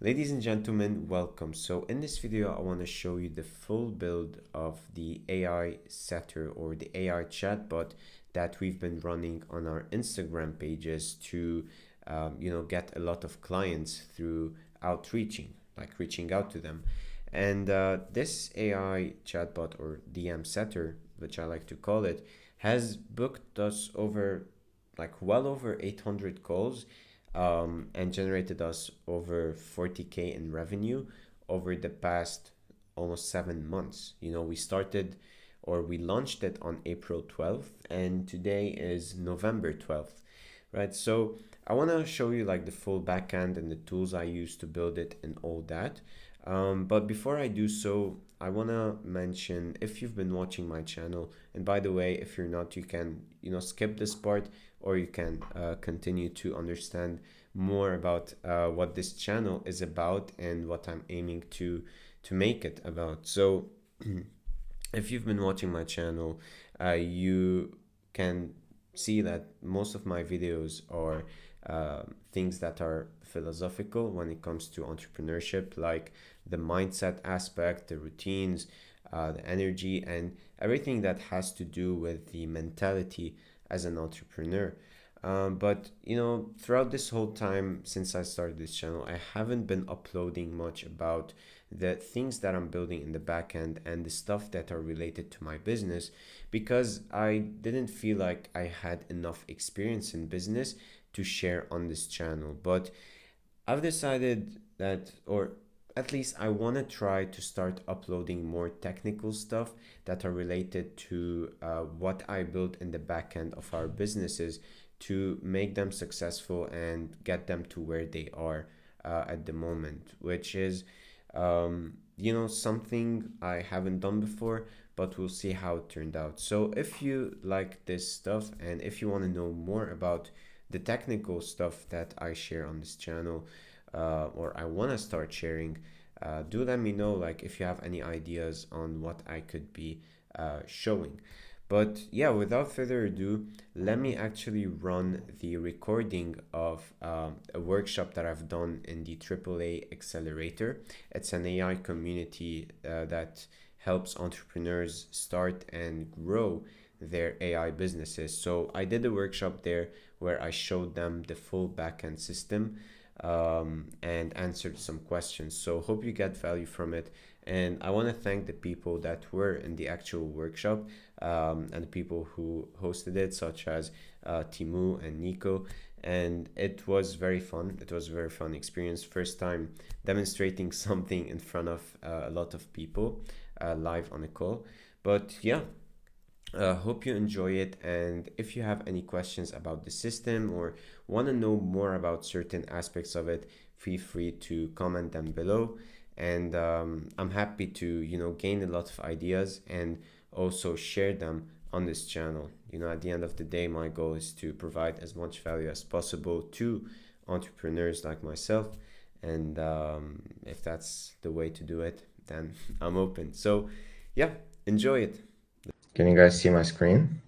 Ladies and gentlemen, welcome. So in this video, I want to show you the full build of the AI setter or the AI chatbot that we've been running on our Instagram pages to, get a lot of clients through outreaching, like reaching out to them. And this AI chatbot or DM setter, which I like to call it, has booked us over well over 800 calls and generated us over 40K in revenue over the past almost 7 months. We launched it on April 12th, and today is November 12th, right? So I want to show you like the full backend and the tools I use to build it and all that. But before I do so, I want to mention if you've been watching my channel, and by the way, if you're not, you can, skip this part or you can continue to understand more about what this channel is about and what I'm aiming to make it about. So if you've been watching my channel, you can see that most of my videos are things that are philosophical when it comes to entrepreneurship, like the mindset aspect, the routines, the energy, and everything that has to do with the mentality as an entrepreneur. But throughout this whole time since I started this channel, I haven't been uploading much about the things that I'm building in the back end and the stuff that are related to my business because I didn't feel like I had enough experience in business to share on this channel. But I've decided that, or at least I want to try to start uploading more technical stuff that are related to what I built in the back end of our businesses to make them successful and get them to where they are at the moment, which is, something I haven't done before, but we'll see how it turned out. So if you like this stuff and if you want to know more about the technical stuff that I share on this channel, or I want to start sharing, do let me know, like if you have any ideas on what I could be showing. But yeah, without further ado, let me actually run the recording of a workshop that I've done in the AAA Accelerator. It's an AI community that helps entrepreneurs start and grow their AI businesses. So I did a workshop there where I showed them the full backend system and answered some questions. So hope you get value from it. And I want to thank the people that were in the actual workshop and the people who hosted it, such as Timu and Nico. And it was very fun. It was a very fun experience. First time demonstrating something in front of a lot of people live on a call. But yeah, hope you enjoy it. And if you have any questions about the system or want to know more about certain aspects of it, feel free to comment them below. And I'm happy to, gain a lot of ideas and also share them on this channel. At the end of the day, my goal is to provide as much value as possible to entrepreneurs like myself. And if that's the way to do it, then I'm open. So yeah, enjoy it. Can you guys see my screen?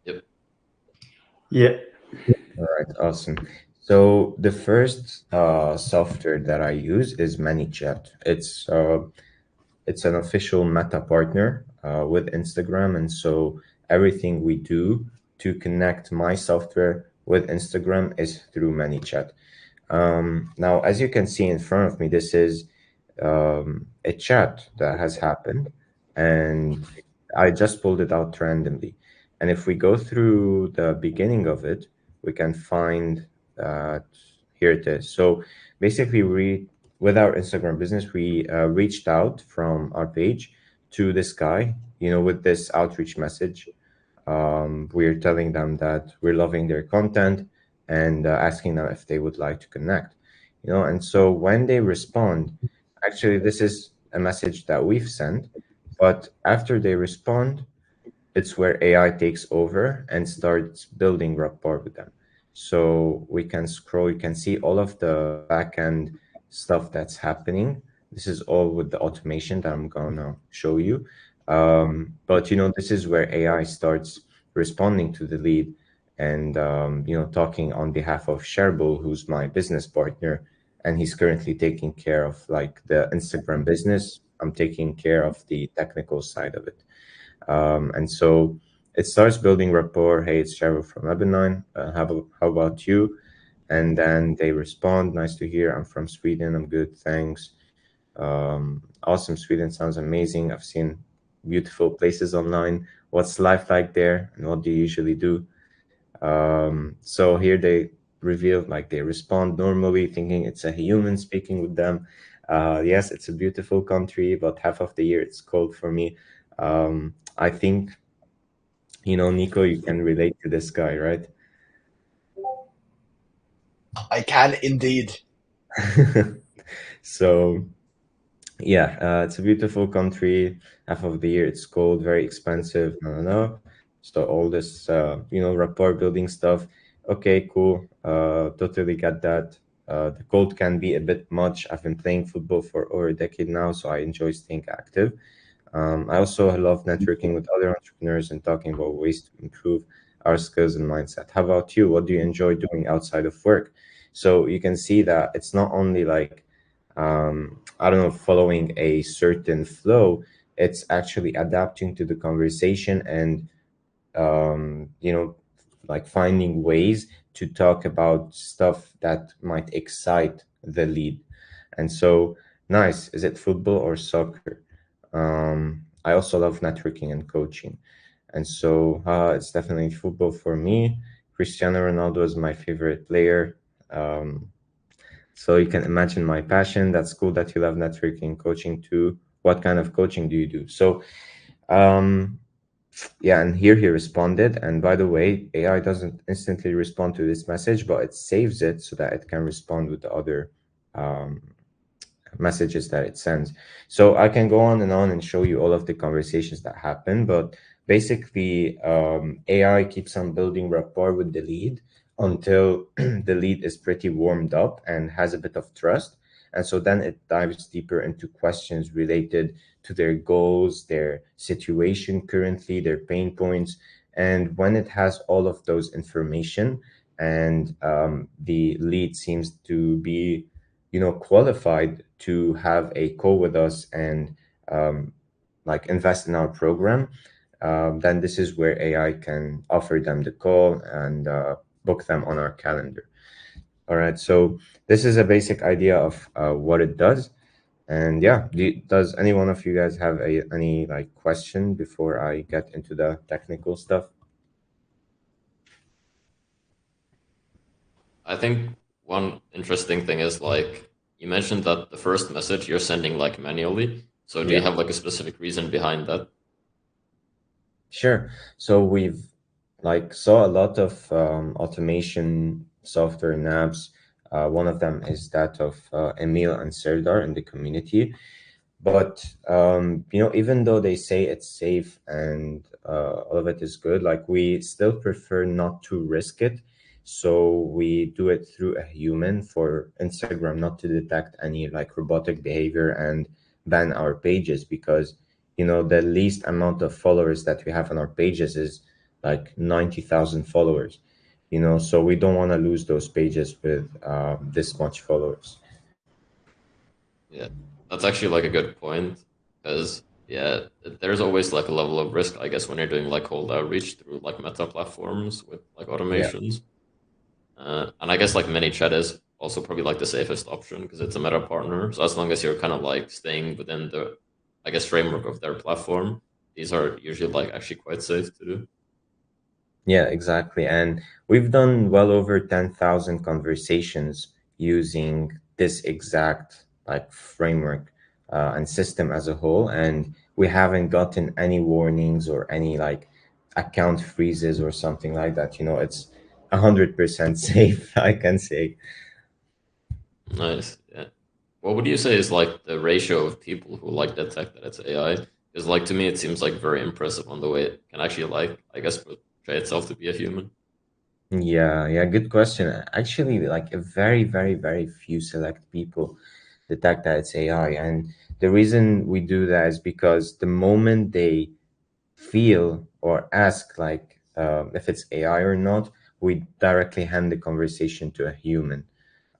Yep. Yeah. All right, awesome. So the first software that I use is ManyChat. It's an official Meta partner with Instagram, and so everything we do to connect my software with Instagram is through ManyChat. Now, as you can see in front of me, this is a chat that has happened, and I just pulled it out randomly. And if we go through the beginning of it, we can find that here it is. So basically, with our Instagram business, we reached out from our page to this guy, with this outreach message. We're telling them that we're loving their content and asking them if they would like to connect, and so when they respond, actually, this is a message that we've sent, but after they respond, it's where AI takes over and starts building rapport with them. So we can scroll, you can see all of the backend stuff that's happening. This is all with the automation that I'm gonna show you. But this is where AI starts responding to the lead and talking on behalf of Sherbul, who's my business partner, and he's currently taking care of like the Instagram business. I'm taking care of the technical side of it. And so it starts building rapport. Hey, it's Cheryl from Lebanon. How about you? And then they respond, nice to hear. I'm from Sweden. I'm good, thanks. Awesome. Sweden sounds amazing. I've seen beautiful places online. What's life like there? And what do you usually do? So here they reveal, like they respond normally, thinking it's a human speaking with them. Yes, it's a beautiful country, but half of the year it's cold for me. I think, Nico, you can relate to this guy, right? I can indeed. So yeah, it's a beautiful country. Half of the year it's cold, very expensive. No, no, no. So all this, rapport building stuff. Okay, cool. Totally get that. The cold can be a bit much. I've been playing football for over a decade now, so I enjoy staying active. I also love networking with other entrepreneurs and talking about ways to improve our skills and mindset. How about you? What do you enjoy doing outside of work? So you can see that it's not only like, I don't know, following a certain flow, it's actually adapting to the conversation and, like finding ways to talk about stuff that might excite the lead. And so, nice. Is it football or soccer? I also love networking and coaching. And so, it's definitely football for me. Cristiano Ronaldo is my favorite player. Um, so you can imagine my passion. That's cool that you love networking, coaching too. What kind of coaching do you do? So, um, yeah, and here he responded. And by the way, AI doesn't instantly respond to this message, but it saves it so that it can respond with the other um, messages that it sends. So I can go on and show you all of the conversations that happen, but basically, AI keeps on building rapport with the lead until the lead is pretty warmed up and has a bit of trust. And so then it dives deeper into questions related to their goals, their situation currently, their pain points. And when it has all of those information and the lead seems to be qualified to have a call with us and um, like invest in our program, then this is where AI can offer them the call and book them on our calendar. All right, so this is a basic idea of what it does. And yeah, does any one of you guys have any like question before I get into the technical stuff? I think one interesting thing is like you mentioned that the first message you're sending like manually. So do you Yeah. have like a specific reason behind that? Sure. So we've like saw a lot of automation software and apps. One of them is that of Emil and Serdar in the community. But even though they say it's safe and all of it is good, like we still prefer not to risk it. So we do it through a human for Instagram not to detect any like robotic behavior and ban our pages because the least amount of followers that we have on our pages is like 90,000 followers. So we don't want to lose those pages with this much followers. Yeah, that's actually like a good point because yeah, there's always like a level of risk, I guess, when you're doing like cold outreach through like meta platforms with like Yeah. automations. And I guess like ManyChat is also probably like the safest option because it's a meta partner. So as long as you're kind of like staying within the, I guess, framework of their platform, these are usually like actually quite safe to do. Yeah, exactly. And we've done well over 10,000 conversations using this exact like framework and system as a whole. And we haven't gotten any warnings or any like account freezes or something like that. It's 100% safe, I can say. Nice. Yeah. What would you say is like the ratio of people who like detect that it's AI? Because like to me, it seems like very impressive on the way it can actually like I guess portray itself to be a human. Yeah, yeah, good question. Actually, like a very, very, very few select people detect that it's AI. And the reason we do that is because the moment they feel or ask like if it's AI or not, we directly hand the conversation to a human.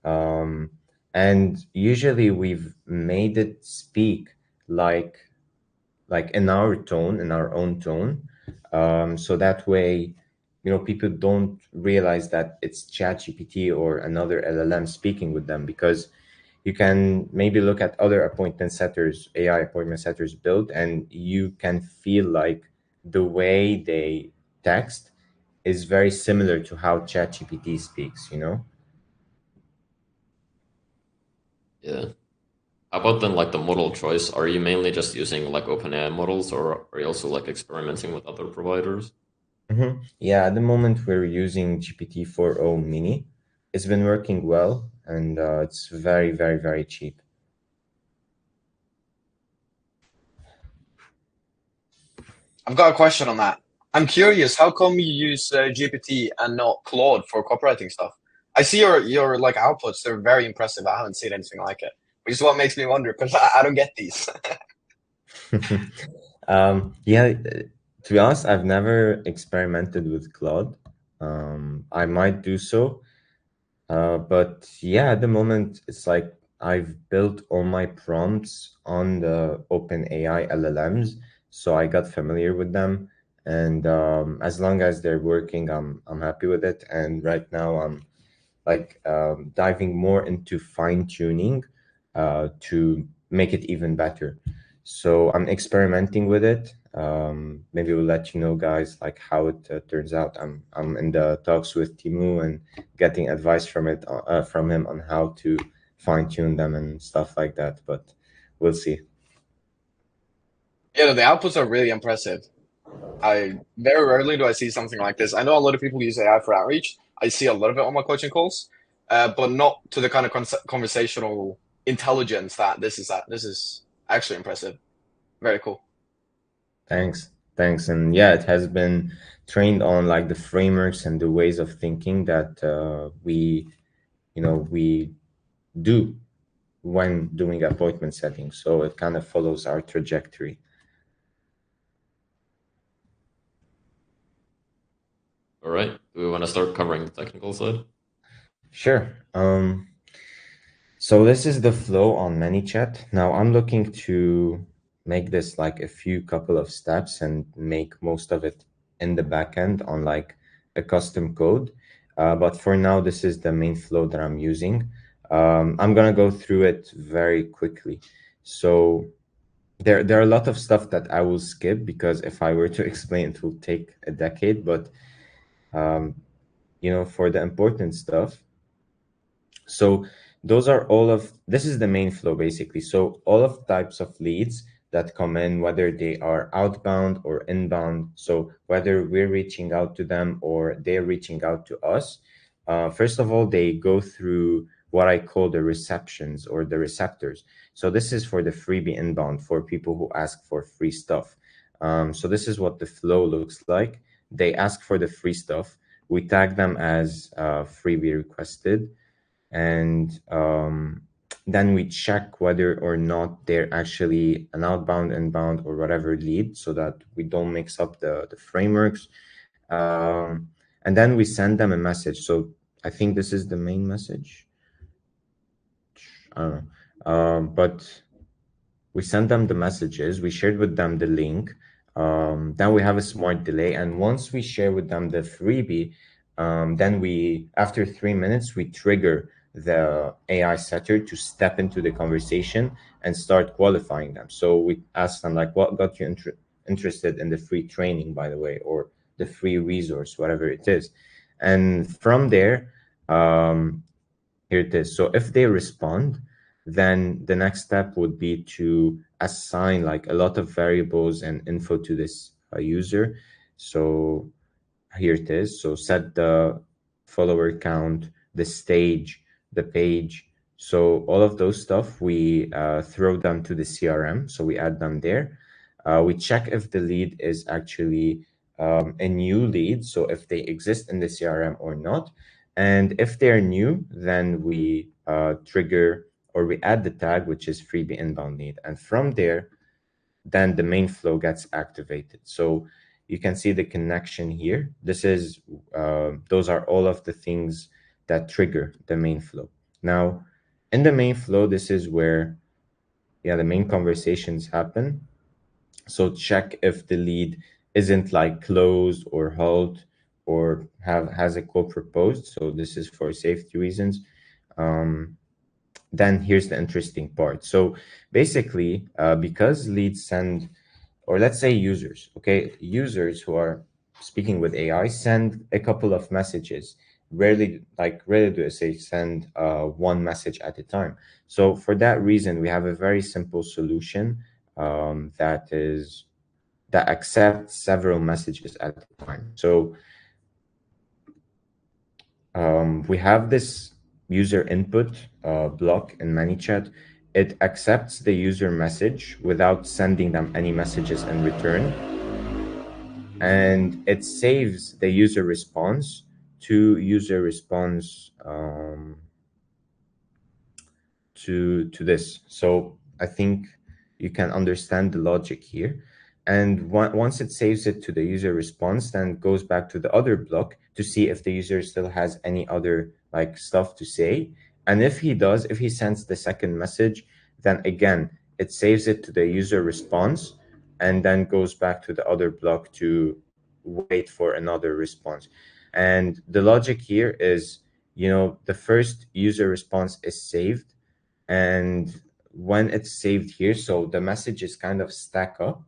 Um, And usually we've made it speak like in our tone, in our own tone. So that way, people don't realize that it's ChatGPT or another LLM speaking with them, because you can maybe look at other appointment setters, AI appointment setters build, and you can feel like the way they text is very similar to how ChatGPT speaks. Yeah. How about then like the model choice? Are you mainly just using like OpenAI models, or are you also like experimenting with other providers? Yeah, at the moment we're using GPT-4o Mini. It's been working well, and it's very, very, very cheap. I've got a question on that. I'm curious, how come you use GPT and not Claude for copywriting stuff? I see your like outputs; they're very impressive. I haven't seen anything like it, which is what makes me wonder because I don't get these. Yeah, to be honest, I've never experimented with Claude. I might do so. But yeah, at the moment, it's like I've built all my prompts on the OpenAI LLMs, so I got familiar with them, and as long as they're working, I'm happy with it. And right now, I'm like diving more into fine tuning to make it even better. So I'm experimenting with it. Maybe we'll let you know, guys, like how it turns out. I'm in the talks with Timu and getting advice from him on how to fine tune them and stuff like that. But we'll see. Yeah, the outputs are really impressive. I very rarely do I see something like this. I know a lot of people use AI for outreach. I see a lot of it on my coaching calls, but not to the kind of conversational intelligence that this is. That this is actually impressive. Very cool. Thanks, and yeah, it has been trained on like the frameworks and the ways of thinking that we do when doing appointment setting. So it kind of follows our trajectory. All right. Do we want to start covering the technical side? Sure. So this is the flow on ManyChat. Now I'm looking to make this like a few couple of steps and make most of it in the backend on like a custom code. But for now, this is the main flow that I'm using. I'm gonna go through it very quickly. So there are a lot of stuff that I will skip because if I were to explain, it will take a decade. But um, for the important stuff, so those are all of this is the main flow basically. So all of types of leads that come in, whether they are outbound or inbound, so whether we're reaching out to them or they're reaching out to us, first of all, they go through what I call the receptions or the receptors. So this is for the freebie inbound, for people who ask for free stuff. So this is what the flow looks like. They ask for the free stuff. We tag them as freebie requested, and then we check whether or not they're actually an outbound, inbound, or whatever lead, so that we don't mix up the frameworks. And then we send them a message. So I think this is the main message. I don't know. But we sent them the messages, we shared with them the link, then we have a smart delay, and once we share with them the freebie, then after 3 minutes we trigger the AI setter to step into the conversation and start qualifying them. So we ask them like, what got you interested in the free training, by the way, or the free resource, whatever it is. And from there, here it is. So if they respond, then the next step would be to assign like a lot of variables and info to this user. So here it is. So set the follower count, the stage, the page. So all of those stuff, we throw them to the CRM. So we add them there. We check if the lead is actually a new lead. So if they exist in the CRM or not. And if they're new, then we trigger or we add the tag, which is freebie inbound lead. And from there, then the main flow gets activated. So you can see the connection here. Those are all of the things that trigger the main flow. Now, In the main flow, this is where, the main conversations happen. So check if the lead isn't like closed or halt or has a quote proposed. So this is for safety reasons. Then here's the interesting part. So basically, because leads send, or let's say users, okay, users who are speaking with AI send a couple of messages. Rarely do I say send one message at a time. So for that reason, we have a very simple solution that accepts several messages at a time. So we have this user input block in ManyChat. It accepts the user message without sending them any messages in return. And it saves the user response to user response to this. So I think you can understand the logic here. And once it saves it to the user response, then it goes back to the other block to see if the user still has any other like stuff to say. And if he does, if he sends the second message, then again, it saves it to the user response and then goes back to the other block to wait for another response. And the logic here is, the first user response is saved, and when it's saved here, so the messages kind of stack up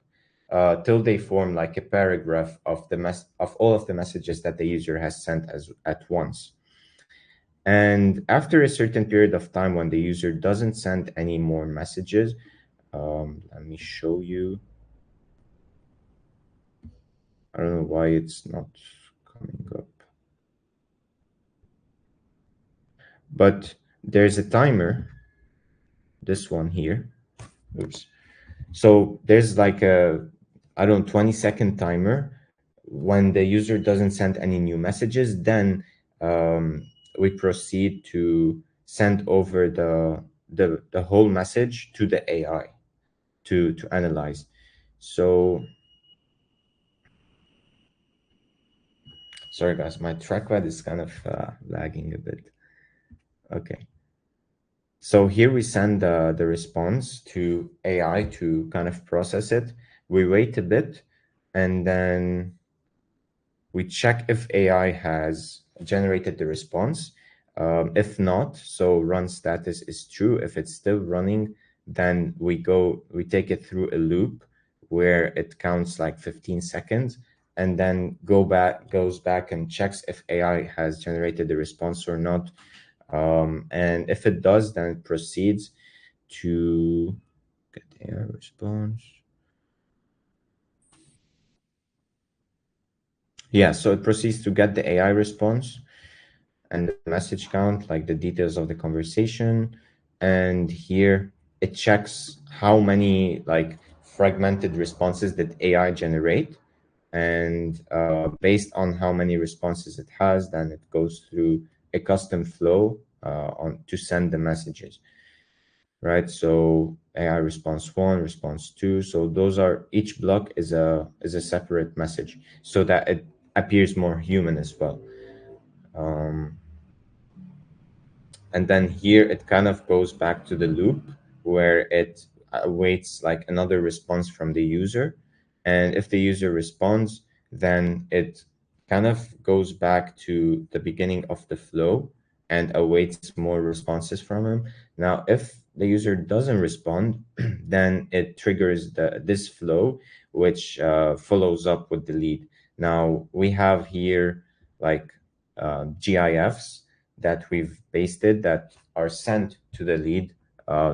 till they form like a paragraph of of all of the messages that the user has sent at once. And after a certain period of time, when the user doesn't send any more messages, let me show you. I don't know why it's not coming up, but there's a timer, this one here. Oops. So there's like a, I don't know, 20-second timer. When the user doesn't send any new messages, then we proceed to send over the whole message to the AI to analyze. So sorry guys, my trackpad is kind of lagging a bit. Okay. So here we send the response to AI to kind of process it. We wait a bit, and then we check if AI has generated the response. If not, so run status is true. If it's still running, then we take it through a loop where it counts like 15 seconds and then goes back and checks if AI has generated the response or not. And if it does, then it proceeds to get the AI response. Yeah, so it proceeds to get the AI response and the message count, like the details of the conversation. And here it checks how many like fragmented responses that AI generate. And based on how many responses it has, then it goes through a custom flow to send the messages, right? So AI response 1, response 2. So those are, each block is a separate message so that it appears more human as well. And then here it kind of goes back to the loop where it awaits like another response from the user. And if the user responds, then it kind of goes back to the beginning of the flow and awaits more responses from him. Now, if the user doesn't respond, then it triggers this flow, which follows up with the lead. Now, we have here like GIFs that we've pasted that are sent to the lead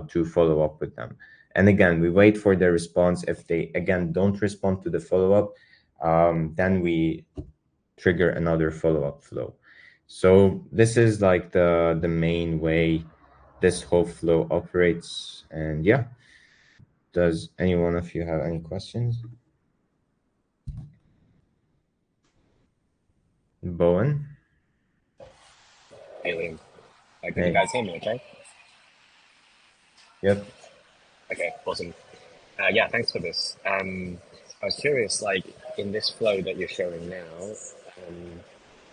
to follow up with them. And again, we wait for their response. If they, again, don't respond to the follow-up, then we trigger another follow-up flow. So this is like the main way this whole flow operates. And yeah, does any one of you have any questions? Bowen? Hey, Liam. Can Hey. you guys hear me okay? Yep. Okay, awesome. Yeah, thanks for this. I was curious, like, in this flow that you're showing now,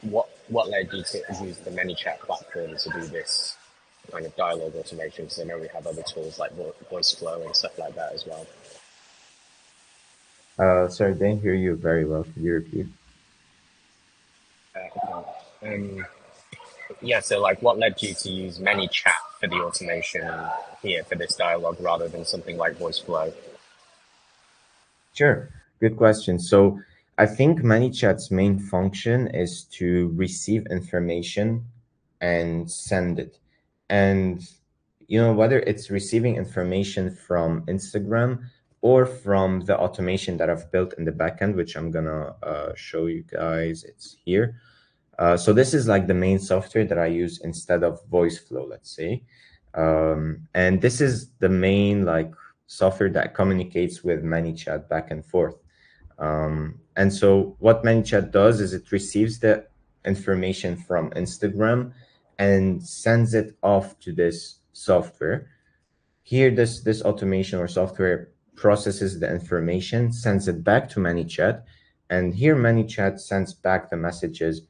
what led you to use the ManyChat platform to do this? kind of dialogue automation? Because I know we have other tools like voice flow and stuff like that as well. Sorry, didn't hear you very well. Could you repeat? Okay. Yeah, so like what led you to use ManyChat for the automation here for this dialogue rather than something like voice flow? Sure, good question. So I think ManyChat's main function is to receive information and send it. And whether it's receiving information from Instagram or from the automation that I've built in the backend, which I'm gonna show you guys, it's here. So this is like the main software that I use instead of voice flow, let's say. And this is the main like software that communicates with ManyChat back and forth. And so what ManyChat does is it receives the information from Instagram and sends it off to this software. Here, this automation or software processes the information, sends it back to ManyChat, and here ManyChat sends back the messages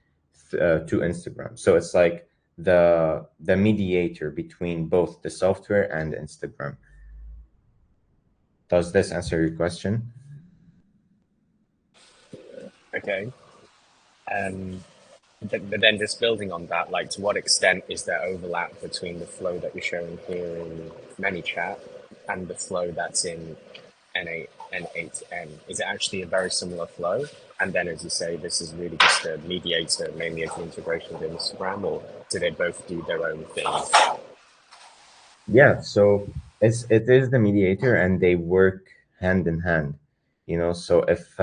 to Instagram. So it's like the mediator between both the software and Instagram. Does this answer your question? Okay. But then just building on that, like to what extent is there overlap between the flow that you're showing here in ManyChat and the flow that's in N8, N8N? Is it actually a very similar flow? And then, as you say, this is really just a mediator, mainly as an integration with Instagram, or do they both do their own thing? Yeah, so it is the mediator and they work hand in hand. So if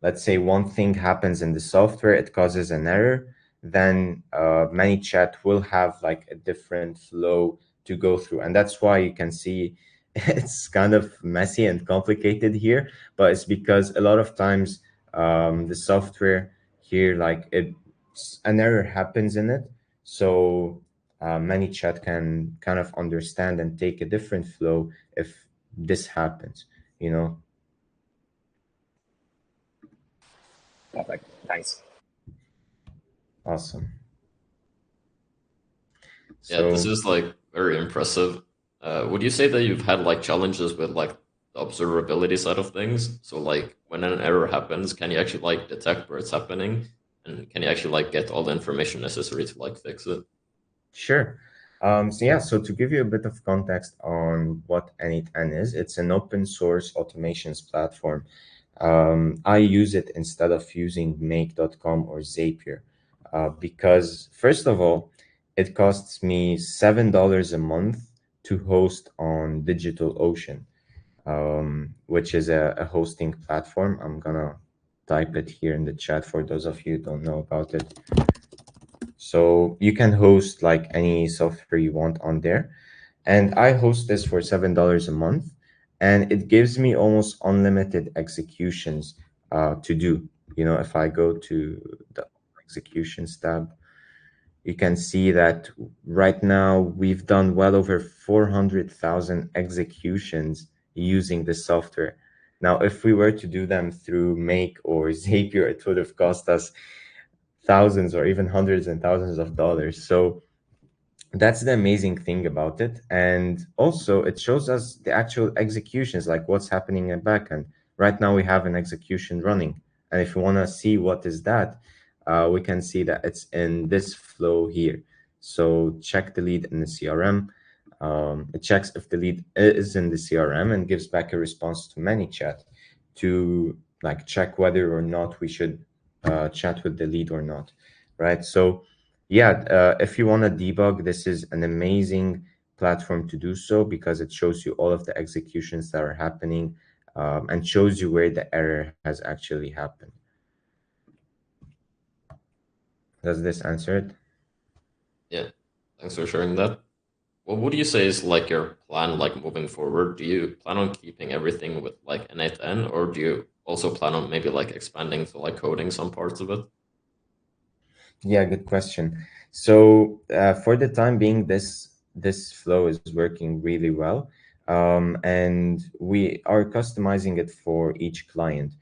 let's say one thing happens in the software, it causes an error, then ManyChat will have like a different flow to go through. And that's why you can see it's kind of messy and complicated here, but it's because a lot of times the software here, like an error happens in it. So ManyChat can kind of understand and take a different flow if this happens, you know? Perfect. Thanks. Awesome. Yeah, this So is like very impressive. Would you say that you've had like challenges with like the observability side of things? So like when an error happens, can you actually like detect where it's happening? And can you actually like get all the information necessary to like fix it? sure. So to give you a bit of context on what N8N is, it's an open source automations platform. I use it instead of using make.com or Zapier because, first of all, it costs me $7 a month to host on DigitalOcean, which is a hosting platform. I'm gonna type it here in the chat for those of you who don't know about it. So you can host like any software you want on there. And I host this for $7 a month. And it gives me almost unlimited executions to do. If I go to the executions tab, you can see that right now we've done well over 400,000 executions using the software. Now, if we were to do them through Make or Zapier, it would have cost us thousands or even hundreds and thousands of dollars. So that's the amazing thing about it. And also it shows us the actual executions, like what's happening in backend. Right now we have an execution running. And if you want to see what is that, we can see that it's in this flow here. So check the lead in the CRM. It checks if the lead is in the CRM and gives back a response to ManyChat to like check whether or not we should chat with the lead or not, right? So yeah, if you want to debug, this is an amazing platform to do so because it shows you all of the executions that are happening and shows you where the error has actually happened. Does this answer it? Yeah, thanks for sharing that. What would you say is like your plan like moving forward? Do you plan on keeping everything with like N8N or do you also plan on maybe like expanding to like coding some parts of it? Yeah, good question. So for the time being, this flow is working really well, and we are customizing it for each client.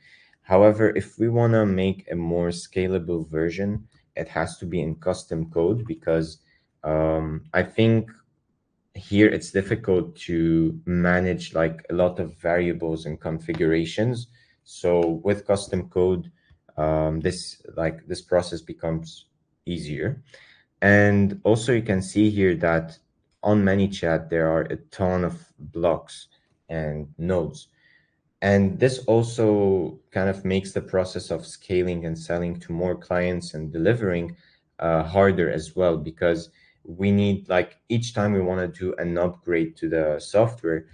However, if we want to make a more scalable version, it has to be in custom code because I think here it's difficult to manage like a lot of variables and configurations. So with custom code, this process becomes easier. And also you can see here that on ManyChat there are a ton of blocks and nodes. And this also kind of makes the process of scaling and selling to more clients and delivering harder as well, because we need, like, each time we want to do an upgrade to the software,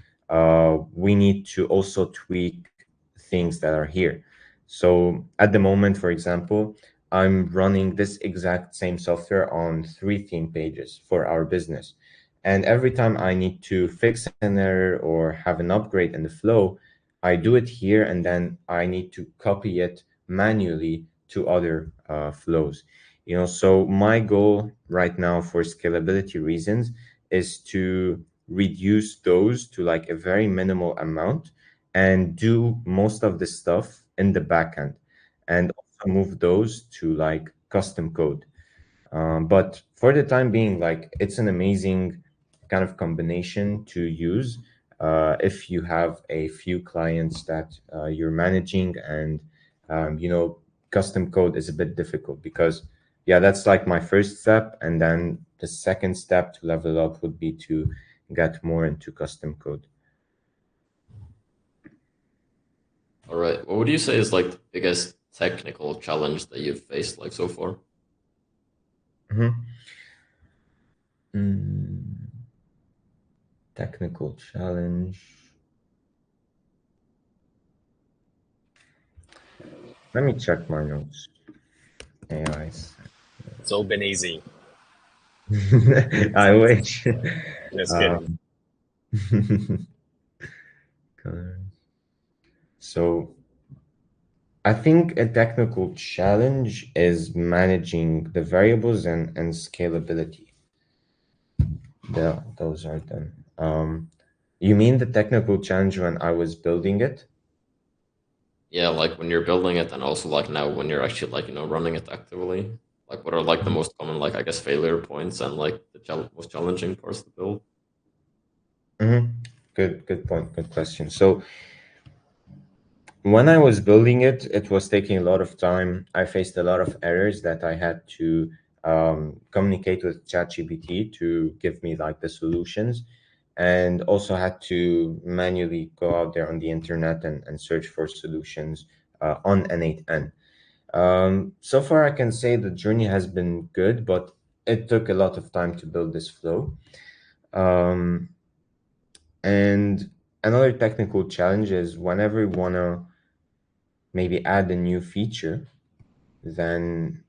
we need to also tweak things that are here. So at the moment, for example, I'm running this exact same software on 3 theme pages for our business. And every time I need to fix an error or have an upgrade in the flow, I do it here, and then I need to copy it manually to other flows. So my goal right now for scalability reasons is to reduce those to like a very minimal amount and do most of the stuff in the backend, and also move those to like custom code. But for the time being, like, it's an amazing kind of combination to use if you have a few clients that you're managing. And custom code is a bit difficult because, yeah, that's like my first step, and then the second step to level up would be to get more into custom code. All right. What would you say is like the biggest technical challenge that you've faced like so far? Mm, Technical challenge. Let me check my notes. AIs. It's all been easy. I wish. Just kidding. Colors. So I think a technical challenge is managing the variables and scalability. Those are them. You mean the technical challenge when I was building it? Yeah, like when you're building it, and also like now when you're actually like running it actively. Like what are like the most common like I guess failure points and like the most challenging parts to build? Mm-hmm. Good point. Good question. So when I was building it, it was taking a lot of time. I faced a lot of errors that I had to communicate with ChatGPT to give me like the solutions, and also had to manually go out there on the internet and search for solutions on N8N. So far, I can say the journey has been good, but it took a lot of time to build this flow. Um, and another technical challenge is whenever you want to maybe add a new feature, then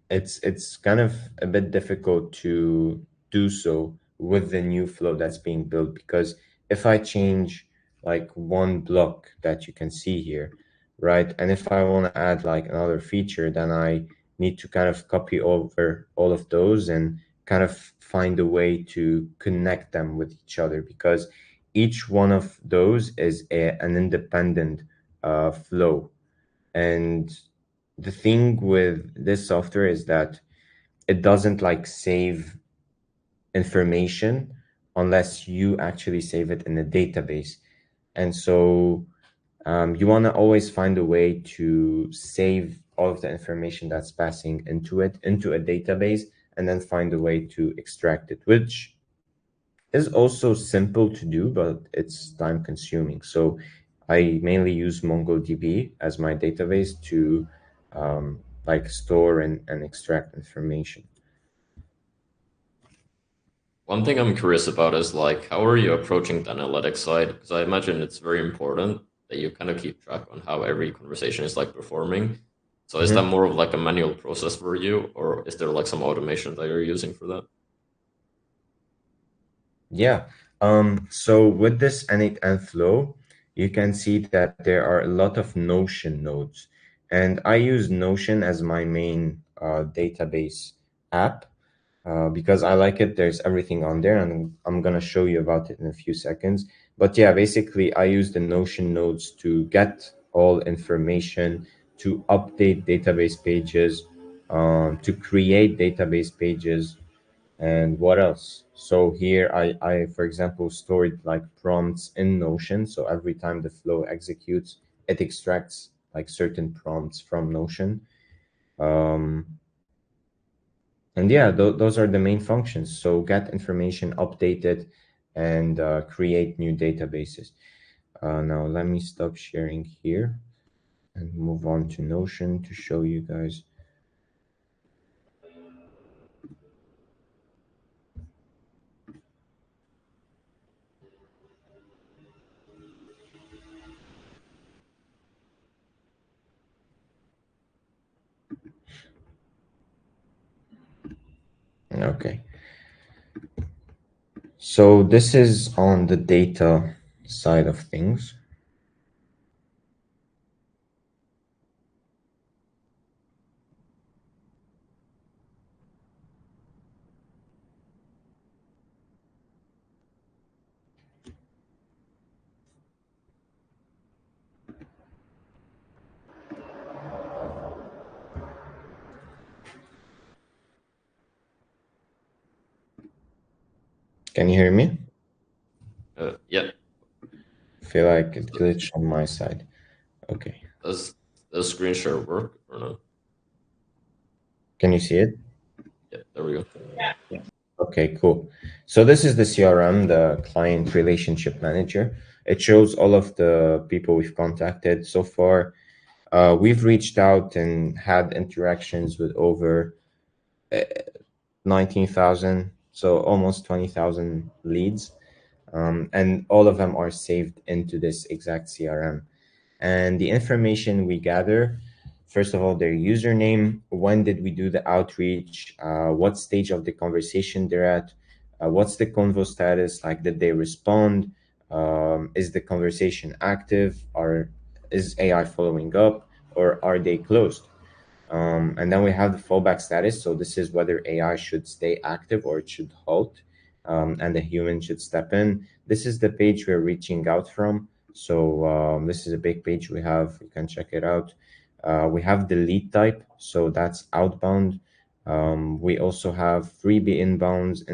it's kind of a bit difficult to do so with the new flow that's being built, because if I change like one block that you can see here, right, and if I want to add like another feature, then I need to kind of copy over all of those and kind of find a way to connect them with each other, because each one of those is an independent flow. And the thing with this software is that it doesn't like save information unless you actually save it in a database. And so you want to always find a way to save all of the information that's passing into it into a database, and then find a way to extract it, which is also simple to do, but it's time consuming. So I mainly use MongoDB as my database to like store and extract information. One thing I'm curious about is like how are you approaching the analytics side? Because I imagine it's very important that you kind of keep track on how every conversation is like performing. So is that Mhm. more of like a manual process for you, or is there like some automation that you're using for that? Yeah. So with this N8N flow, you can see that there are a lot of Notion nodes. And I use Notion as my main database app because I like it. There's everything on there, and I'm gonna show you about it in a few seconds. But yeah, basically, I use the Notion nodes to get all information, to update database pages, to create database pages, And what else? So here I for example stored like prompts in Notion. So every time the flow executes, it extracts like certain prompts from Notion. Um, and yeah, those are the main functions. So get information, update it, and create new databases. Now let me stop sharing here and move on to Notion to show you guys. Okay. So this is on the data side of things. Can you hear me? Yeah. I feel like it glitched on my side. Okay. Does screen share work or not? Can you see it? Yeah, there we go. Okay, cool. So this is the CRM, the Client Relationship Manager. It shows all of the people we've contacted so far. We've reached out and had interactions with over 19,000, so almost 20,000 leads. And all of them are saved into this exact CRM. And the information we gather, first of all, their username, when did we do the outreach, what stage of the conversation they're at, what's the convo status, like did they respond, is the conversation active, or is AI following up, or are they closed? And then we have the fallback status. So this is whether AI should stay active or it should halt, and the human should step in. This is the page we're reaching out from. So this is a big page we have. You can check it out. We have the lead type. So that's outbound. We also have freebie inbounds,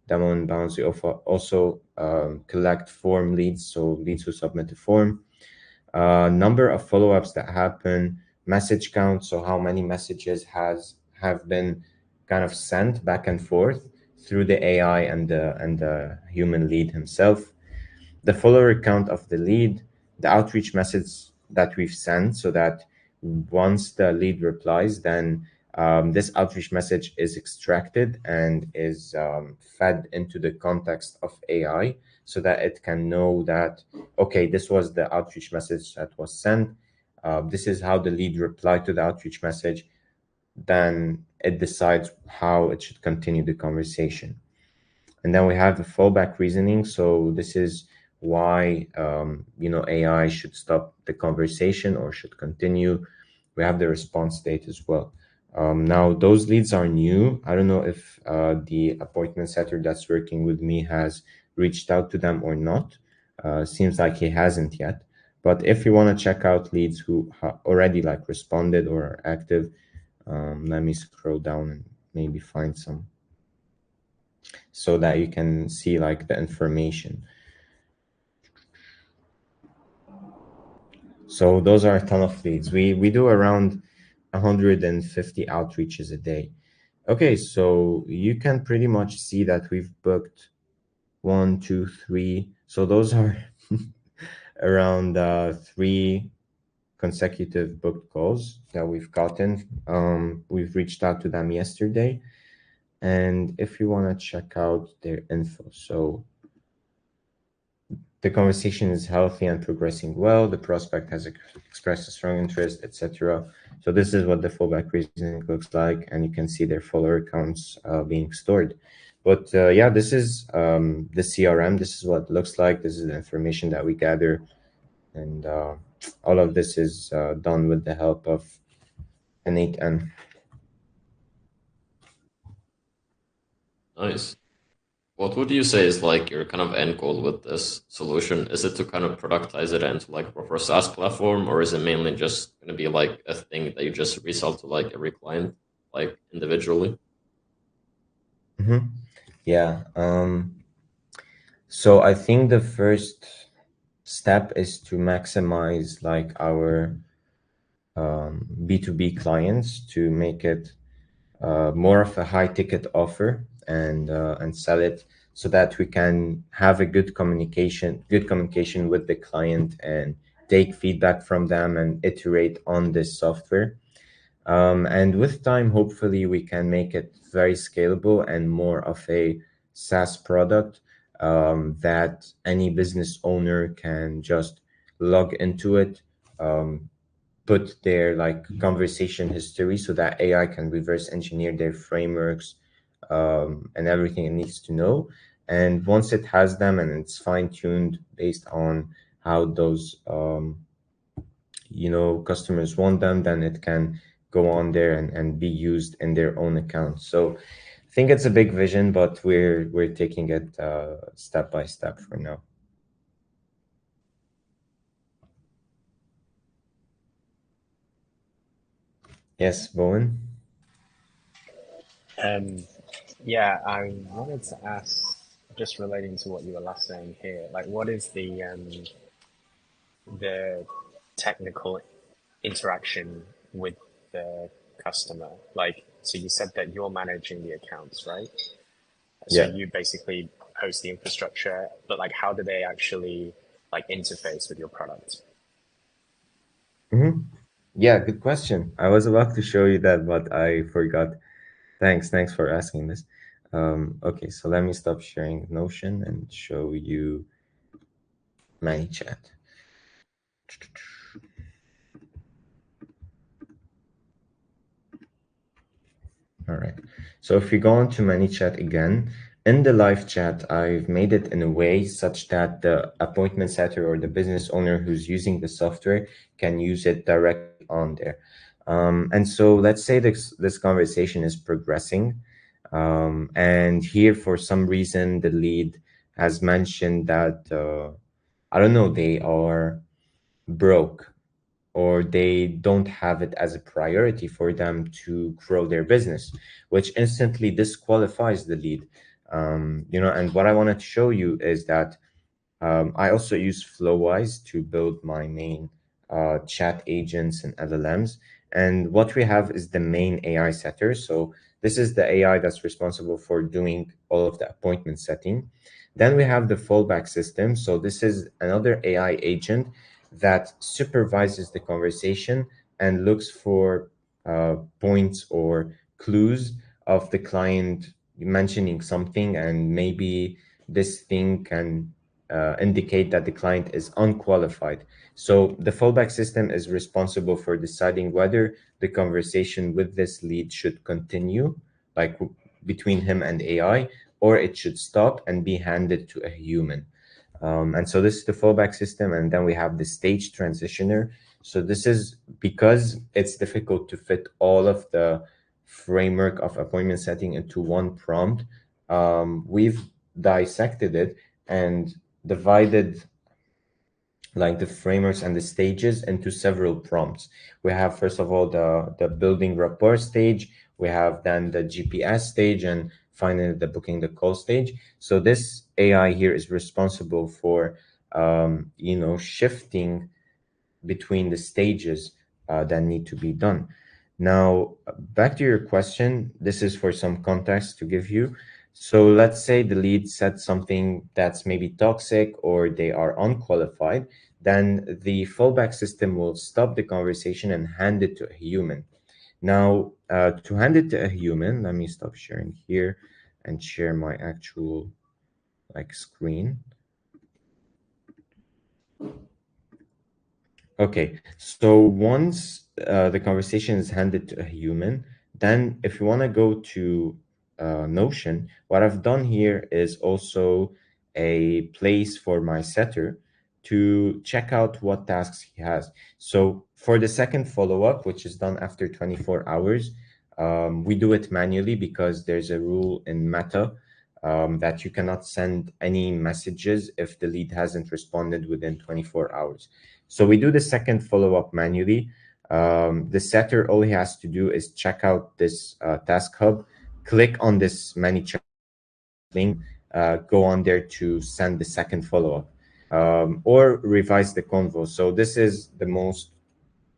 demo inbounds. We also collect form leads. So leads who submit a form. Number of follow-ups that happen, message count, so how many messages have been kind of sent back and forth through the AI and the human lead himself, the follower count of the lead, the outreach message that we've sent, so that once the lead replies, then this outreach message is extracted and is fed into the context of AI so that it can know that, okay, this was the outreach message that was sent. This is how the lead replied to the outreach message. Then it decides how it should continue the conversation. And then we have the fallback reasoning. So this is why AI should stop the conversation or should continue. We have the response date as well. Now those leads are new. I don't know if the appointment setter that's working with me has reached out to them or not. Seems like he hasn't yet. But if you want to check out leads who already like responded or are active, let me scroll down and maybe find some so that you can see like the information. So those are a ton of leads. We do around 150 outreaches a day. Okay, so you can pretty much see that we've booked 1, 2, 3. So those are around 3 consecutive booked calls that we've gotten. We've reached out to them yesterday. And if you want to check out their info, so the conversation is healthy and progressing well. The prospect has expressed a strong interest, etc. So this is what the fallback reasoning looks like, and you can see their follower accounts being stored. But yeah, this is the CRM. This is what it looks like. This is the information that we gather, and all of this is done with the help of N8N. Nice. What would you say is like your kind of end goal with this solution? Is it to kind of productize it into like a proper SaaS platform, or is it mainly just going to be like a thing that you just resell to like every client, like individually? Yeah. So I think the first step is to maximize like our B2B clients to make it more of a high ticket offer and sell it so that we can have a good communication with the client and take feedback from them and iterate on this software. And with time, hopefully, we can make it very scalable and more of a SaaS product that any business owner can just log into it, um, put their like conversation history so that AI can reverse engineer their frameworks and everything it needs to know. And once it has them and it's fine tuned based on how those customers want them, then it can go on there and be used in their own account. So I think it's a big vision, but we're taking it step by step for now. Yes, Bowen. Yeah, I wanted to ask, just relating to what you were last saying here, like what is the technical interaction with the customer? Like, so you said that you're managing the accounts, right? So Yeah. you basically host the infrastructure, but like, how do they actually like interface with your product? Yeah, good question. I was about to show you that, but I forgot. Thanks for asking this. Okay, so let me stop sharing Notion and show you ManyChat. All right. So if you go on to ManyChat again, in the live chat, I've made it in a way such that the appointment setter or the business owner who's using the software can use it directly on there. And so let's say this conversation is progressing. And here, for some reason, the lead has mentioned that, I don't know, they are broke or they don't have it as a priority for them to grow their business, which instantly disqualifies the lead. And what I wanted to show you is that I also use Flowwise to build my main chat agents and LLMs. And what we have is the main AI setter. So this is the AI that's responsible for doing all of the appointment setting. Then we have the fallback system. So this is another AI agent that supervises the conversation and looks for points or clues of the client mentioning something, and maybe this thing can indicate that the client is unqualified. So the fallback system is responsible for deciding whether the conversation with this lead should continue, like between him and AI, or it should stop and be handed to a human. And so this is the fallback system. And then we have the stage transitioner. So this is because it's difficult to fit all of the framework of appointment setting into one prompt. We've dissected it and divided like the frameworks and the stages into several prompts. We have first of all the building rapport stage, we have then the GPS stage, and finally the booking the call stage. So this AI here is responsible for shifting between the stages that need to be done. Now, back to your question, this is for some context to give you. So let's say the lead said something that's maybe toxic or they are unqualified, then the fallback system will stop the conversation and hand it to a human. Now, to hand it to a human, let me stop sharing here and share my actual like screen. Okay, so once the conversation is handed to a human, then if you want to go to Notion, what I've done here is also a place for my setter to check out what tasks he has. So for the second follow-up, which is done after 24 hours, we do it manually because there's a rule in Meta that you cannot send any messages if the lead hasn't responded within 24 hours. So we do the second follow-up manually. The setter, all he has to do is check out this task hub, click on this ManyChat link, go on there to send the second follow-up, or revise the convo. So this is the most,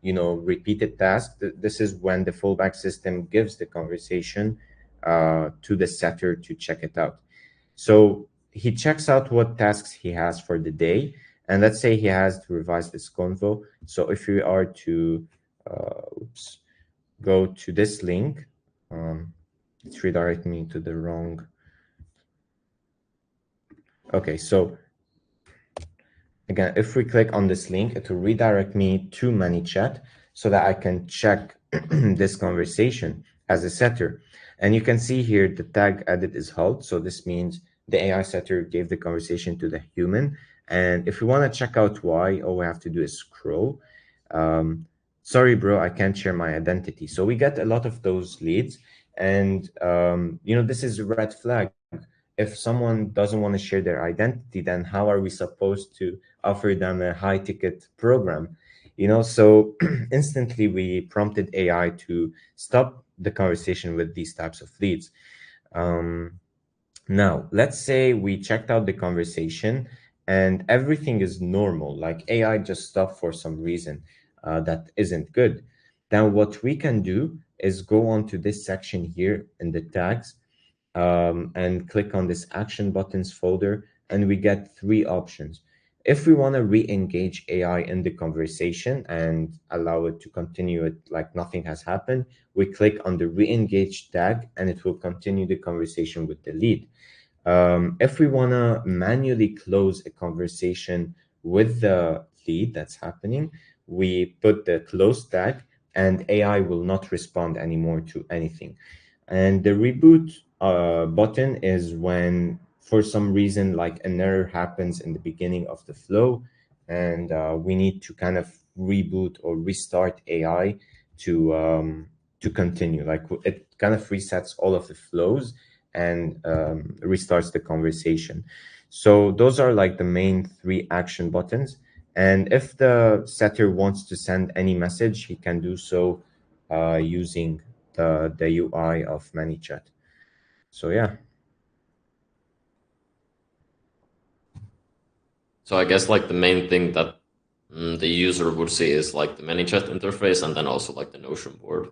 repeated task. This is when the fallback system gives the conversation to the setter to check it out. So he checks out what tasks he has for the day. And let's say he has to revise this convo. So if we are to go to this link, it's redirecting me to the wrong. Okay, so again, if we click on this link, it will redirect me to ManyChat so that I can check this conversation as a setter. And you can see here the tag edit is halt. So this means the AI setter gave the conversation to the human. And if we want to check out why, all we have to do is scroll. Sorry, bro, I can't share my identity. So we get a lot of those leads. And, this is a red flag. If someone doesn't want to share their identity, then how are we supposed to offer them a high ticket program? So instantly we prompted AI to stop the conversation with these types of leads. Now, let's say we checked out the conversation and everything is normal, like AI just stopped for some reason that isn't good. Then what we can do is go on to this section here in the tags, and click on this action buttons folder, and we get three options. If we want to re-engage AI in the conversation and allow it to continue it like nothing has happened, we click on the re-engage tag and it will continue the conversation with the lead. If we want to manually close a conversation with the lead that's happening, we put the close tag and AI will not respond anymore to anything. And the reboot button is when, for some reason, like an error happens in the beginning of the flow, and we need to kind of reboot or restart AI to continue. Like it kind of resets all of the flows and restarts the conversation. So those are like the main three action buttons. And if the setter wants to send any message, he can do so using the UI of ManyChat. So yeah. So I guess like the main thing that the user would see is like the ManyChat interface and then also like the Notion board.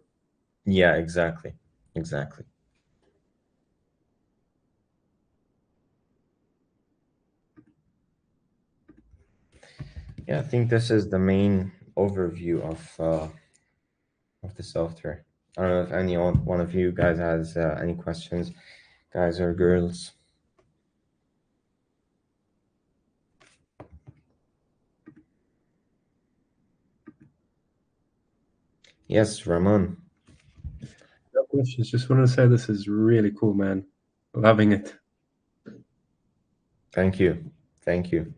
Yeah, exactly. Exactly. Yeah, I think this is the main overview of the software. I don't know if any one of you guys has any questions, guys or girls. Yes, Ramon. No questions. Just wanted to say this is really cool, man. Loving it. Thank you. Thank you.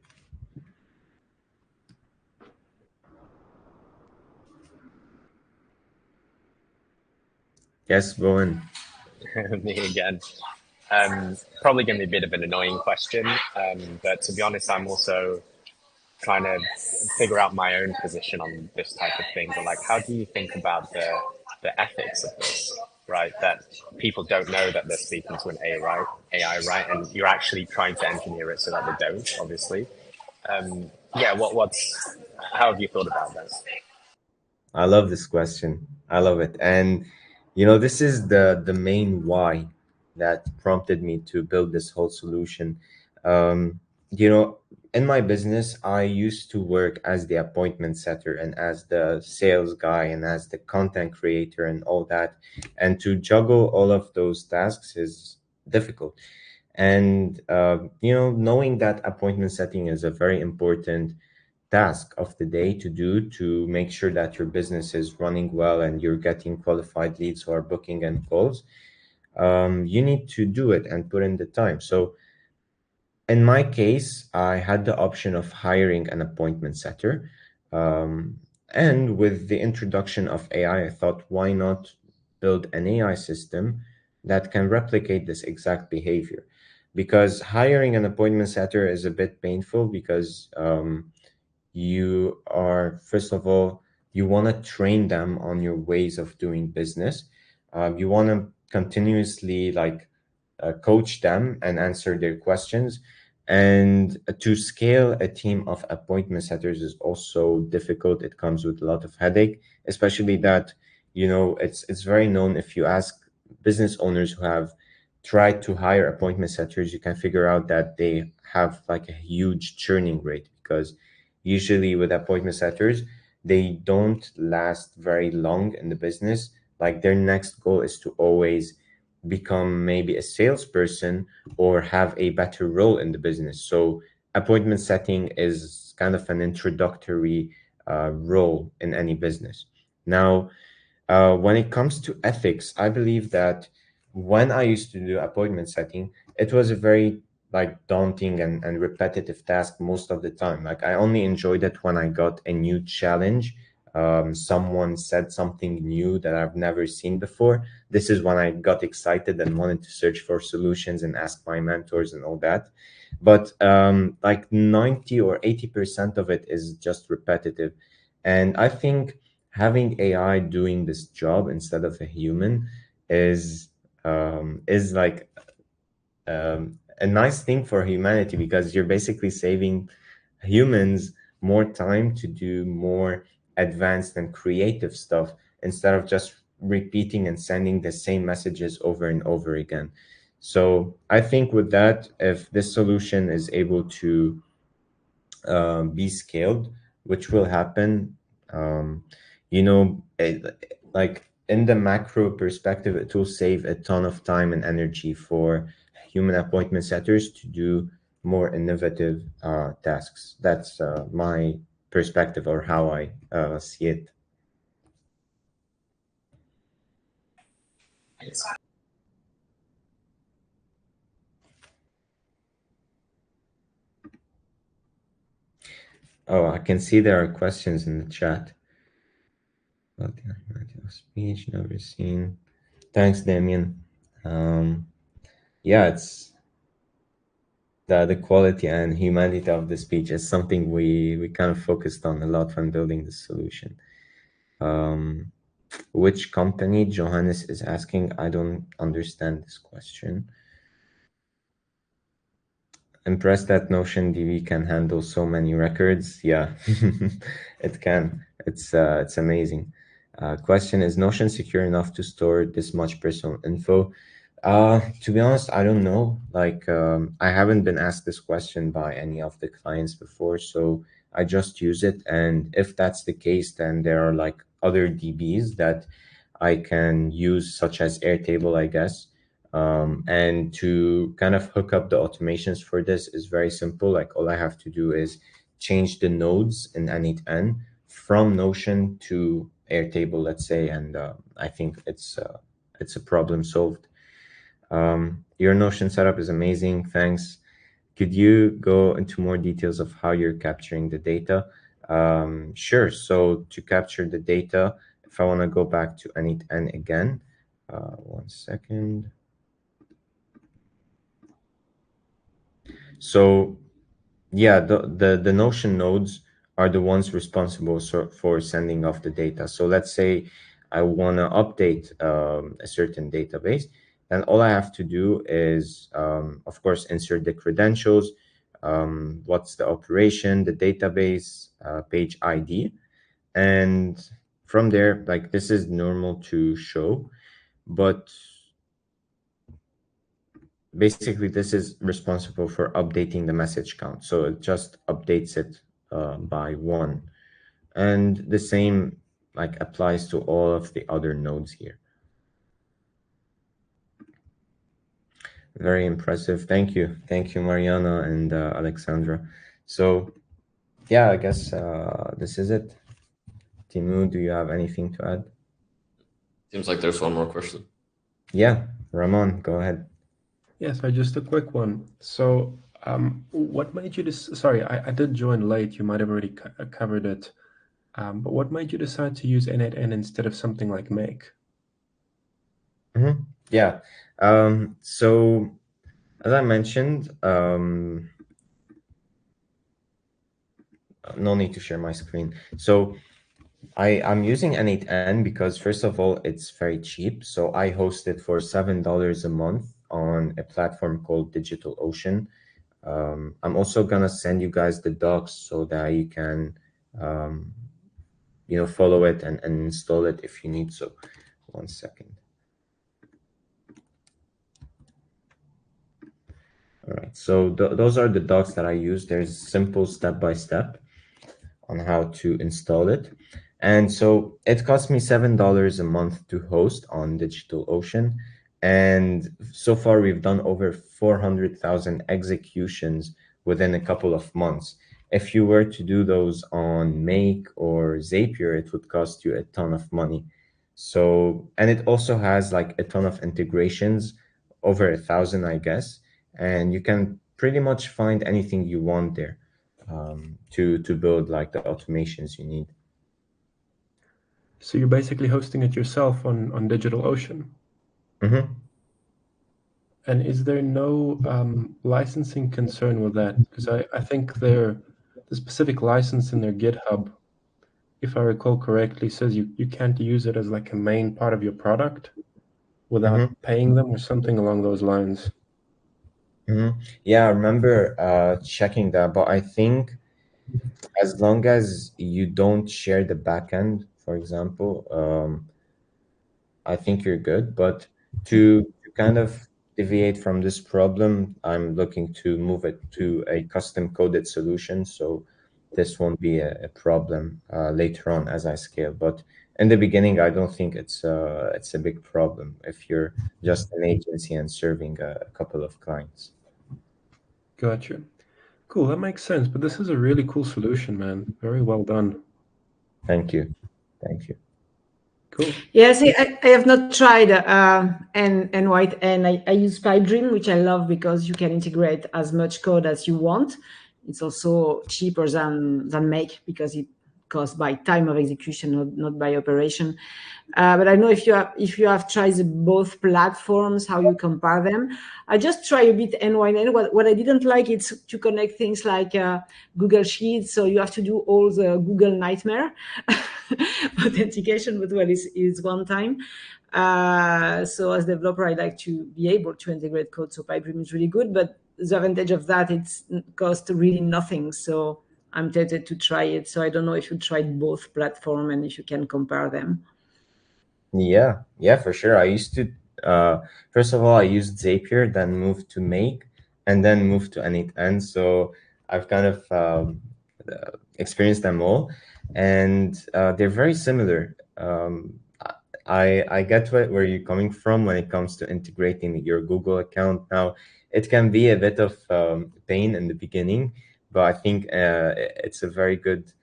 Yes, Bowen. Me again. Probably going to be a bit of an annoying question, but to be honest, I'm also trying to figure out my own position on this type of thing. But like, how do you think about the ethics of this? Right, that people don't know that they're speaking to an AI, right? And you're actually trying to engineer it so that they don't, obviously. Yeah, how have you thought about this? I love this question. I love it. And this is the main why that prompted me to build this whole solution. Um, in my business, I used to work as the appointment setter and as the sales guy and as the content creator and all that. And to juggle all of those tasks is difficult. And knowing that appointment setting is a very important task of the day to do to make sure that your business is running well and you're getting qualified leads who are booking and calls, you need to do it and put in the time. So in my case, I had the option of hiring an appointment setter. And with the introduction of AI, I thought, why not build an AI system that can replicate this exact behavior? Because hiring an appointment setter is a bit painful because you are, first of all, you want to train them on your ways of doing business. You want to continuously like coach them and answer their questions. And to scale a team of appointment setters is also difficult. It comes with a lot of headache, especially that, it's very known. If you ask business owners who have tried to hire appointment setters, you can figure out that they have like a huge churning rate, because usually with appointment setters, they don't last very long in the business. Like their next goal is to always become maybe a salesperson or have a better role in the business. So appointment setting is kind of an introductory role in any business. Now, when it comes to ethics, I believe that when I used to do appointment setting, it was a very like daunting and repetitive task most of the time. Like I only enjoyed it when I got a new challenge. Someone said something new that I've never seen before. This is when I got excited and wanted to search for solutions and ask my mentors and all that. But like 90 or 80% of it is just repetitive. And I think having AI doing this job instead of a human is like a nice thing for humanity, because you're basically saving humans more time to do more advanced and creative stuff instead of just repeating and sending the same messages over and over again. So I think with that, if this solution is able to be scaled, which will happen. Um, like in the macro perspective, it will save a ton of time and energy for human appointment setters to do more innovative tasks. That's my perspective, or how I see it. Oh, I can see there are questions in the chat. Speech never seen. Thanks, Damien. Yeah, it's the quality and humanity of the speech is something we kind of focused on a lot when building the solution. Which company Johannes is asking? I don't understand this question. Impressed that Notion DB can handle so many records. Yeah, it can. It's amazing. Question, is Notion secure enough to store this much personal info? To be honest, I don't know. Like, I haven't been asked this question by any of the clients before, so I just use it. And if that's the case, then there are like other DBs that I can use, such as Airtable, I guess. And to kind of hook up the automations for this is very simple. Like all I have to do is change the nodes in init-n from Notion to Airtable, let's say, and I think it's a problem solved. Your Notion setup is amazing. Thanks. Could you go into more details of how you're capturing the data? Sure. So to capture the data, if I want to go back to init-n again, 1 second. So yeah, the Notion nodes are the ones responsible for sending off the data. So let's say I want to update a certain database, then all I have to do is, of course, insert the credentials, what's the operation, the database, page ID, and from there, like this is normal to show, but basically this is responsible for updating the message count. So it just updates it by 1. And the same like applies to all of the other nodes here. Very impressive. Thank you. Thank you, Mariana and Alexandra. So yeah, I guess this is it. Timu, do you have anything to add? Seems like there's one more question. Yeah, Ramon, go ahead. Yeah, so just a quick one. So what made you sorry, I did join late. You might have already covered it. But what made you decide to use init-n instead of something like make? Yeah. So as I mentioned, no need to share my screen. So I'm using init-n because first of all, it's very cheap. So I host it for $7 a month on a platform called DigitalOcean. I'm also gonna send you guys the docs so that you can follow it and install it if you need. So 1 second. All right, so those are the docs that I use. There's simple step-by-step on how to install it. And so it cost me $7 a month to host on DigitalOcean. And so far we've done over 400,000 executions within a couple of months. If you were to do those on Make or Zapier, it would cost you a ton of money. So, and it also has like a ton of integrations, over 1,000, I guess, and you can pretty much find anything you want there to build like the automations you need. So you're basically hosting it yourself on DigitalOcean. Mm-hmm. And is there no licensing concern with that? Because I think the specific license in their GitHub, if I recall correctly, says you can't use it as like a main part of your product without paying them or something along those lines. Yeah, I remember checking that, but I think as long as you don't share the backend, for example, I think you're good. But to kind of deviate from this problem, I'm looking to move it to a custom coded solution. So this won't be a problem later on as I scale. But in the beginning, I don't think it's a big problem if you're just an agency and serving a couple of clients. Gotcha. Cool, that makes sense. But this is a really cool solution, man. Very well done. Thank you. Thank you. Cool. Yes, I have not tried and white, and I use PipeDream, which I love because you can integrate as much code as you want. It's also cheaper than Make because it costs by time of execution, not by operation. But I know if you have tried both platforms, how you compare them. I just try a bit N1N. What I didn't like is to connect things like Google Sheets, so you have to do all the Google nightmare authentication, but well, is one time. So as a developer, I like to be able to integrate code. So PipeDream is really good, but the advantage of that, it's cost really nothing. So I'm tempted to try it. So I don't know if you tried both platforms and if you can compare them. Yeah, for sure. I used to, first of all, I used Zapier, then moved to Make, and then moved to N8N. So I've kind of experienced them all, and they're very similar. I get where you're coming from when it comes to integrating your Google account. Now, it can be a bit of pain in the beginning, but I think it's a very good,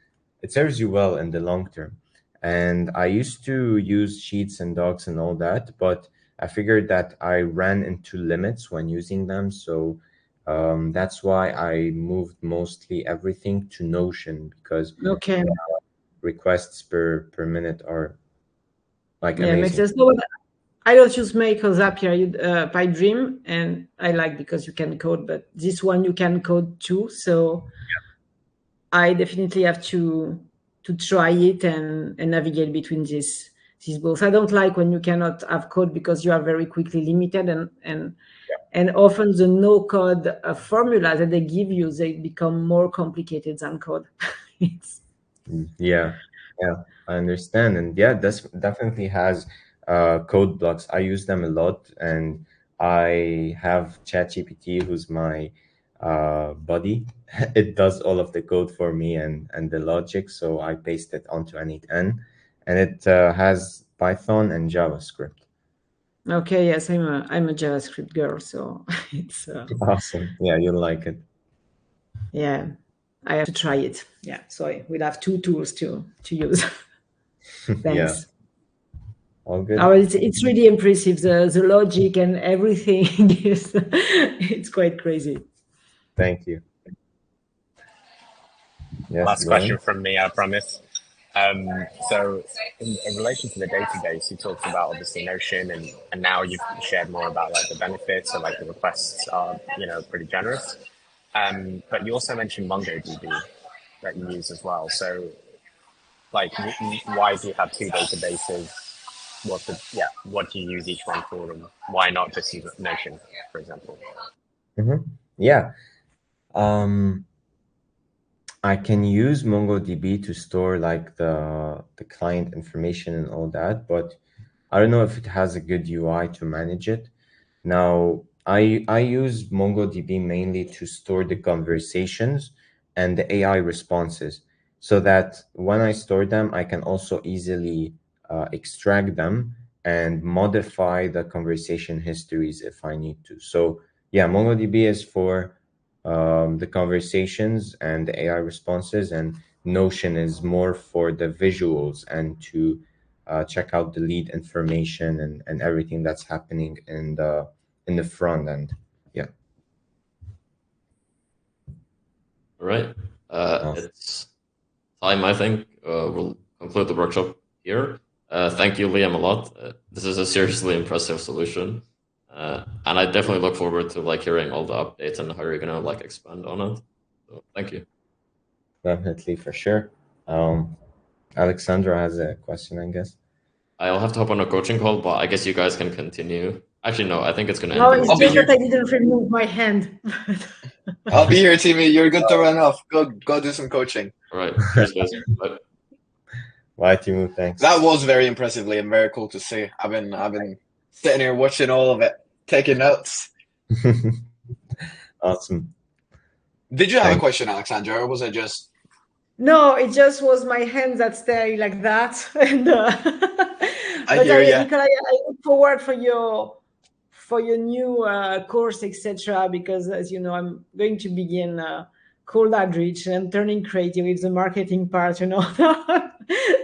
it serves you well in the long term. And I used to use Sheets and Docs and all that, but I figured that I ran into limits when using them. So that's why I moved mostly everything to Notion, because Okay. requests per minute are like Yeah, makes amazing. sense. No, but I don't use Make or Zapier. I use PipeDream, and I like because you can code, but this one you can code too. So I definitely have to try it and navigate between these both. I don't like when you cannot have code because you are very quickly limited, and often the no code formula that they give you, they become more complicated than code. Yeah, I understand. And yeah, this definitely has code blocks. I use them a lot, and I have ChatGPT, who's my buddy. It does all of the code for me and the logic, so I paste it onto N8N, and it has Python and JavaScript. Okay, yes, I'm a JavaScript girl, so it's Awesome. Yeah, you'll like it. yeah, I have to try it. Yeah, so we'll have two tools to use. Thanks. Yeah, all good. Oh, it's really impressive. The logic and everything is it's quite crazy. Thank you. Yes, Last go on. question from me, I promise. So in relation to the database, you talked about obviously Notion, and now you've shared more about like the benefits, so like the requests are pretty generous. But you also mentioned MongoDB that you use as well. So like why do you have two databases? what do you use each one for, and why not just use Notion, for example? Yeah. I can use MongoDB to store like the client information and all that, but I don't know if it has a good UI to manage it. Now, I use MongoDB mainly to store the conversations and the AI responses, so that when I store them, I can also easily extract them and modify the conversation histories if I need to. So yeah, MongoDB is for the conversations and the AI responses, and Notion is more for the visuals and to check out the lead information and everything that's happening in the front end. Yeah. All right. Awesome. It's time, I think. We'll conclude the workshop here. Thank you, Liam, a lot. This is a seriously impressive solution. And I definitely look forward to like hearing all the updates and how you're gonna like expand on it. So thank you. Definitely, for sure. Alexandra has a question, I guess. I'll have to hop on a coaching call, but I guess you guys can continue. Actually, no, I think it's gonna end. No, it's I'll be just here. that I didn't remove my hand. I'll be here, Timmy. You're good to run off. Go do some coaching. All right. Cheers, guys. Bye. Bye, Timu. Thanks. That was very impressively and very cool to see. I've been sitting here watching all of it, taking notes. Awesome. Did you have a Thanks. question, Alexandra, or was it just? No, it just was my hand that stay like that. And I hear ya. Nikolai, I look forward for your new course, etc. Because as you know, I'm going to begin cold outreach and I'm turning creative with the marketing part. You know.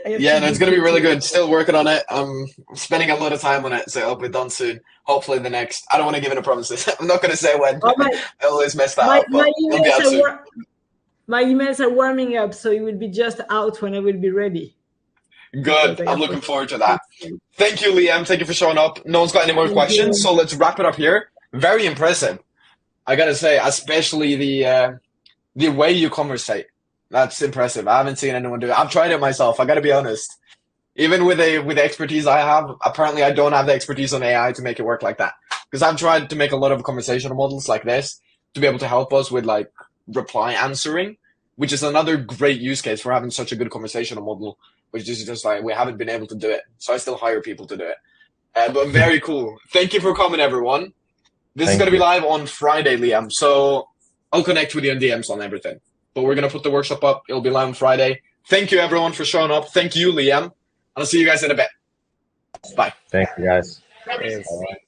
Yeah, no, it's gonna be really good. Still working on it. I'm spending a lot of time on it, so it'll be done soon. Hopefully, the next. I don't want to give any promises. I'm not gonna say when. Oh, I always mess that up, but it'll be out soon. My emails are warming up, so it will be just out when I will be ready. Good. I'm looking forward to that. Thank you, Liam. Thank you for showing up. No one's got any more questions, so let's wrap it up here. Very impressive. I gotta say, especially the way you conversate. That's impressive. I haven't seen anyone do it. I've tried it myself. I gotta be honest. Even with the expertise I have, apparently I don't have the expertise on AI to make it work like that. Because I've tried to make a lot of conversational models like this to be able to help us with like reply answering, which is another great use case for having such a good conversational model, which is just like we haven't been able to do it. So I still hire people to do it. But very cool. Thank you for coming, everyone. This is going to be live on Friday, Liam. So I'll connect with you on DMs on everything. But we're going to put the workshop up. It'll be live on Friday. Thank you, everyone, for showing up. Thank you, Liam. I'll see you guys in a bit. Bye. Thank you, guys. Cheers. All right.